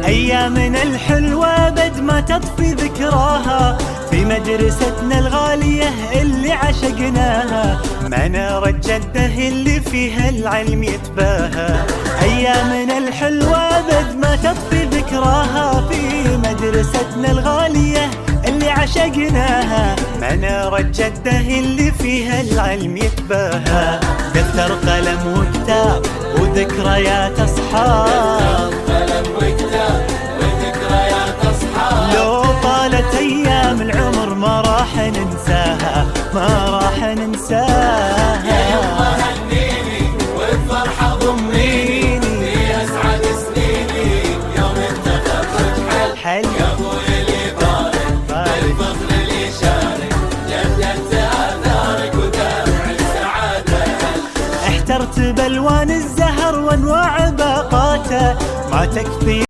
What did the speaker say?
أيامنا الحلوة بد ما تطفي ذكراها، في مدرستنا الغالية اللي عشقناها، منار الجدة اللي فيها العلم يتباهى. أيامنا الحلوة بد ما تطفي ذكراها، في مدرستنا الغالية اللي عشقناها، منار الجدة اللي فيها العلم يتباهى. دفتر قلم وكتاب وذكريات أصحاب، لو طالت أيام العمر ما راح ننساها، ما راح ننساها. يا يما هنيني وبفرحة ضميني في أسعد سنيني، يوم التخرج حل يا أبوي لي بارك، بالفخر لي شارك، جددت آثارك ودمع السعادة. احترت بألوان الزهر وانواع باقاته، ما تكفي